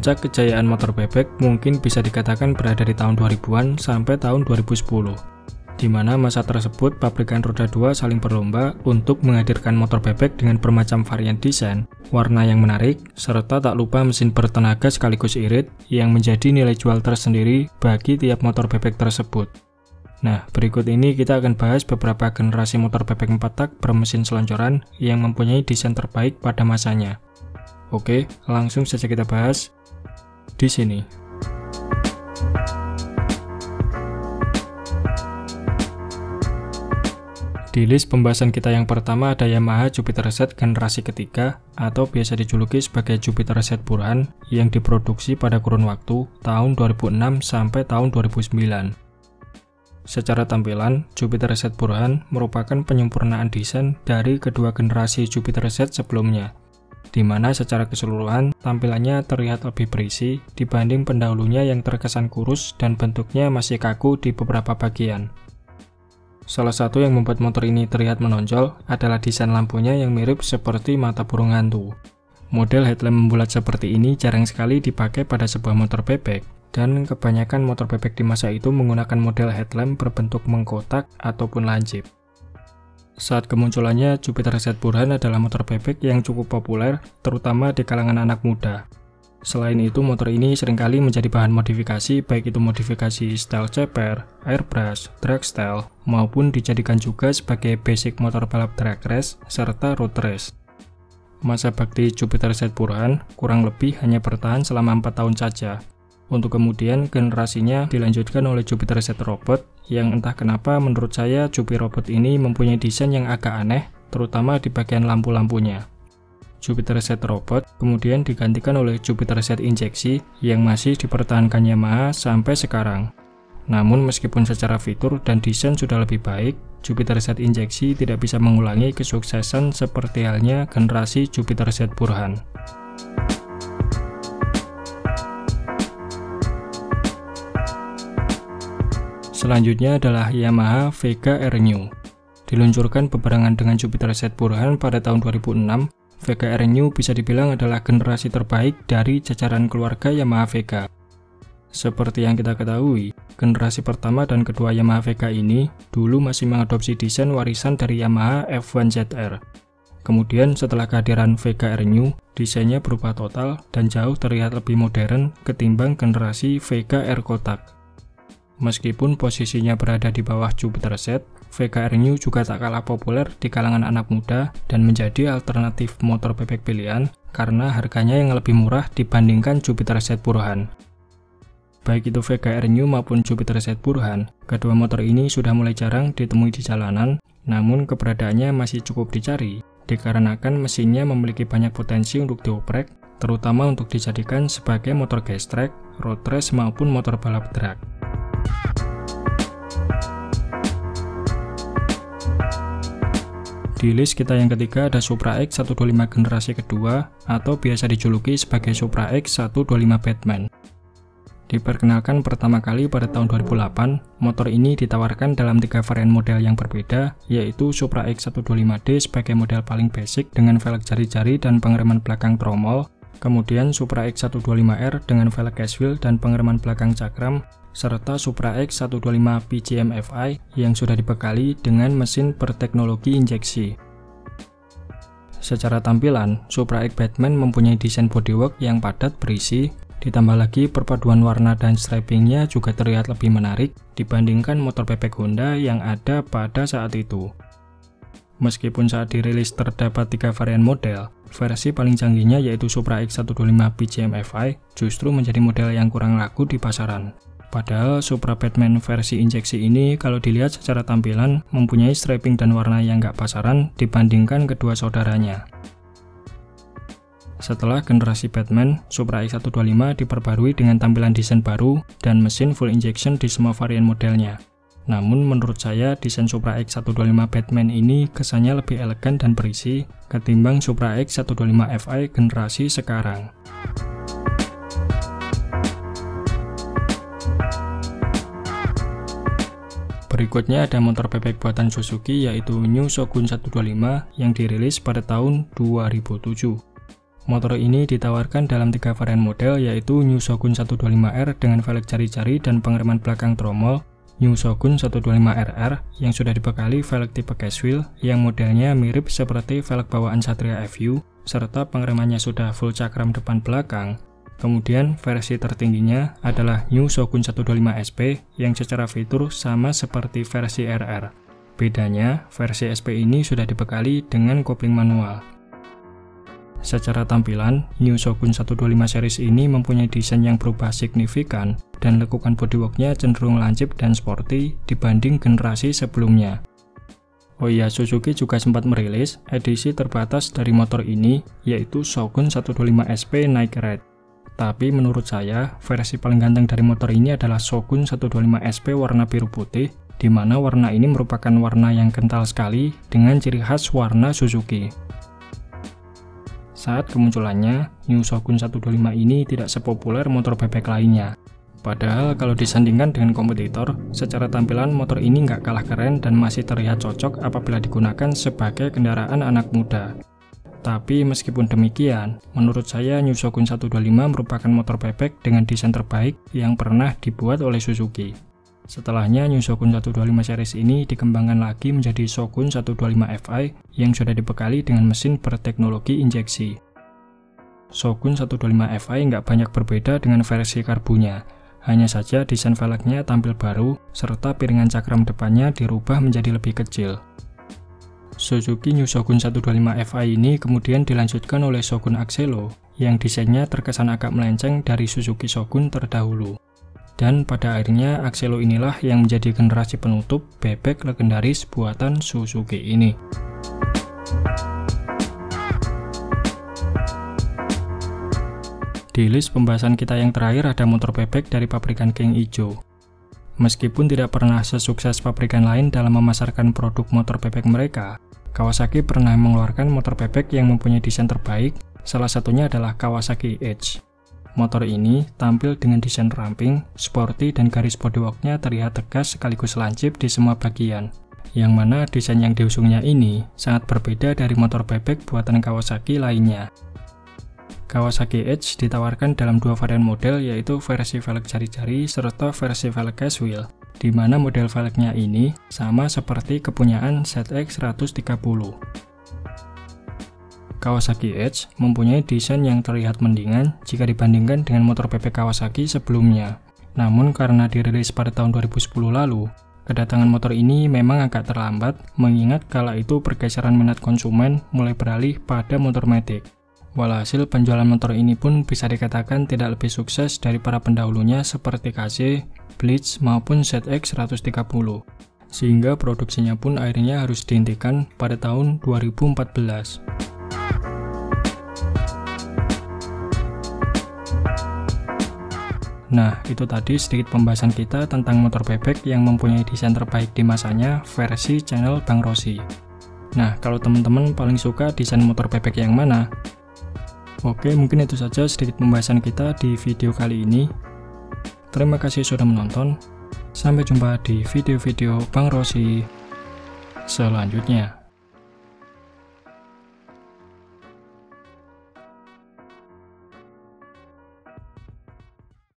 Puncak kejayaan motor bebek mungkin bisa dikatakan berada di tahun 2000-an sampai tahun 2010, di mana masa tersebut pabrikan roda 2 saling berlomba untuk menghadirkan motor bebek dengan bermacam varian desain, warna yang menarik, serta tak lupa mesin bertenaga sekaligus irit yang menjadi nilai jual tersendiri bagi tiap motor bebek tersebut. Nah, berikut ini kita akan bahas beberapa generasi motor bebek 4 tak bermesin selonjoran yang mempunyai desain terbaik pada masanya. Oke, langsung saja kita bahas di sini. Di list pembahasan kita yang pertama ada Yamaha Jupiter Z generasi ketiga atau biasa dijuluki sebagai Jupiter Z Burhan yang diproduksi pada kurun waktu tahun 2006 sampai tahun 2009. Secara tampilan, Jupiter Z Burhan merupakan penyempurnaan desain dari kedua generasi Jupiter Z sebelumnya, di mana secara keseluruhan tampilannya terlihat lebih berisi dibanding pendahulunya yang terkesan kurus dan bentuknya masih kaku di beberapa bagian. Salah satu yang membuat motor ini terlihat menonjol adalah desain lampunya yang mirip seperti mata burung hantu. Model headlamp membulat seperti ini jarang sekali dipakai pada sebuah motor bebek, dan kebanyakan motor bebek di masa itu menggunakan model headlamp berbentuk mengkotak ataupun lancip. Saat kemunculannya, Jupiter Z Burhan adalah motor bebek yang cukup populer, terutama di kalangan anak muda. Selain itu, motor ini seringkali menjadi bahan modifikasi, baik itu modifikasi style ceper, airbrush, drag style, maupun dijadikan juga sebagai basic motor balap drag race, serta road race. Masa bakti Jupiter Z Burhan kurang lebih hanya bertahan selama 4 tahun saja, untuk kemudian generasinya dilanjutkan oleh Jupiter Z Robot, yang entah kenapa menurut saya Jupi Robot ini mempunyai desain yang agak aneh, terutama di bagian lampu-lampunya. Jupiter Z Robot kemudian digantikan oleh Jupiter Z Injeksi yang masih dipertahankan Yamaha sampai sekarang. Namun meskipun secara fitur dan desain sudah lebih baik, Jupiter Z Injeksi tidak bisa mengulangi kesuksesan seperti halnya generasi Jupiter Z Burhan. Selanjutnya adalah Yamaha Vega R New. Diluncurkan bebarengan dengan Jupiter Z Burhan pada tahun 2006, Vega R New bisa dibilang adalah generasi terbaik dari jajaran keluarga Yamaha Vega. Seperti yang kita ketahui, generasi pertama dan kedua Yamaha Vega ini dulu masih mengadopsi desain warisan dari Yamaha F1 ZR. Kemudian setelah kehadiran Vega R New, desainnya berubah total dan jauh terlihat lebih modern ketimbang generasi Vega R kotak. Meskipun posisinya berada di bawah Jupiter Z, Vega R New juga tak kalah populer di kalangan anak muda dan menjadi alternatif motor bebek pilihan karena harganya yang lebih murah dibandingkan Jupiter Z Burhan. Baik itu Vega R New maupun Jupiter Z Burhan, kedua motor ini sudah mulai jarang ditemui di jalanan, namun keberadaannya masih cukup dicari, dikarenakan mesinnya memiliki banyak potensi untuk dioprek, terutama untuk dijadikan sebagai motor gas track, road race maupun motor balap drag. Di list kita yang ketiga ada Supra X 125 generasi kedua atau biasa dijuluki sebagai Supra X 125 Batman. Diperkenalkan pertama kali pada tahun 2008, motor ini ditawarkan dalam 3 varian model yang berbeda, yaitu Supra X 125D sebagai model paling basic dengan velg jari-jari dan pengereman belakang tromol, kemudian Supra X 125R dengan velg cashwheel dan pengereman belakang cakram, serta Supra X 125 PGM FI yang sudah dibekali dengan mesin berteknologi injeksi. Secara tampilan, Supra X Batman mempunyai desain bodywork yang padat berisi, ditambah lagi perpaduan warna dan stripingnya juga terlihat lebih menarik dibandingkan motor bebek Honda yang ada pada saat itu. Meskipun saat dirilis terdapat 3 varian model, versi paling canggihnya yaitu Supra X 125 PGM FI justru menjadi model yang kurang laku di pasaran. Padahal Supra Batman versi injeksi ini kalau dilihat secara tampilan mempunyai striping dan warna yang gak pasaran dibandingkan kedua saudaranya. Setelah generasi Batman, Supra X 125 diperbarui dengan tampilan desain baru dan mesin full injection di semua varian modelnya. Namun menurut saya desain Supra X 125 Batman ini kesannya lebih elegan dan berisi ketimbang Supra X 125 Fi generasi sekarang. Berikutnya ada motor bebek buatan Suzuki yaitu New Shogun 125 yang dirilis pada tahun 2007. Motor ini ditawarkan dalam 3 varian model, yaitu New Shogun 125R dengan velg jari-jari dan pengereman belakang tromol, New Shogun 125RR yang sudah dibekali velg tipe casual yang modelnya mirip seperti velg bawaan Satria FU, serta pengeremannya sudah full cakram depan belakang. Kemudian versi tertingginya adalah New Shogun 125SP yang secara fitur sama seperti versi RR. Bedanya, versi SP ini sudah dibekali dengan kopling manual. Secara tampilan, New Shogun 125 series ini mempunyai desain yang berubah signifikan dan lekukan bodyworknya cenderung lancip dan sporty dibanding generasi sebelumnya. Oh iya, Suzuki juga sempat merilis edisi terbatas dari motor ini, yaitu Shogun 125SP Night Red. Tapi menurut saya, versi paling ganteng dari motor ini adalah Shogun 125SP warna biru putih, di mana warna ini merupakan warna yang kental sekali dengan ciri khas warna Suzuki. Saat kemunculannya, New Shogun 125 ini tidak sepopuler motor bebek lainnya. Padahal kalau disandingkan dengan kompetitor, secara tampilan motor ini nggak kalah keren dan masih terlihat cocok apabila digunakan sebagai kendaraan anak muda. Tapi meskipun demikian, menurut saya New Shogun 125 merupakan motor bebek dengan desain terbaik yang pernah dibuat oleh Suzuki. Setelahnya, New Shogun 125 series ini dikembangkan lagi menjadi Shogun 125 Fi yang sudah dibekali dengan mesin berteknologi injeksi. Shogun 125 Fi nggak banyak berbeda dengan versi karbunya, hanya saja desain velgnya tampil baru, serta piringan cakram depannya dirubah menjadi lebih kecil. Suzuki New Shogun 125 Fi ini kemudian dilanjutkan oleh Shogun Axelo, yang desainnya terkesan agak melenceng dari Suzuki Shogun terdahulu. Dan pada akhirnya Axelo inilah yang menjadi generasi penutup bebek legendaris buatan Suzuki ini. Di list pembahasan kita yang terakhir ada motor bebek dari pabrikan King Ijo. Meskipun tidak pernah sesukses pabrikan lain dalam memasarkan produk motor bebek mereka, Kawasaki pernah mengeluarkan motor bebek yang mempunyai desain terbaik, salah satunya adalah Kawasaki Edge. Motor ini tampil dengan desain ramping, sporty, dan garis bodyworknya terlihat tegas sekaligus lancip di semua bagian. Yang mana desain yang diusungnya ini sangat berbeda dari motor bebek buatan Kawasaki lainnya. Kawasaki Edge ditawarkan dalam 2 varian model, yaitu versi velg jari-jari serta versi velg casual, di mana model velgnya ini sama seperti kepunyaan ZX130. Kawasaki Edge mempunyai desain yang terlihat mendingan jika dibandingkan dengan motor bebek Kawasaki sebelumnya. Namun karena dirilis pada tahun 2010 lalu, kedatangan motor ini memang agak terlambat, mengingat kala itu pergeseran minat konsumen mulai beralih pada motor matic. Walhasil penjualan motor ini pun bisa dikatakan tidak lebih sukses dari para pendahulunya seperti KZ, Blitz, maupun ZX130. Sehingga produksinya pun akhirnya harus dihentikan pada tahun 2014. Nah, itu tadi sedikit pembahasan kita tentang motor bebek yang mempunyai desain terbaik di masanya versi channel Bang Rossi. Nah, kalau teman-teman paling suka desain motor bebek yang mana? Oke, mungkin itu saja sedikit pembahasan kita di video kali ini. Terima kasih sudah menonton. Sampai jumpa di video-video Bang Rossi selanjutnya.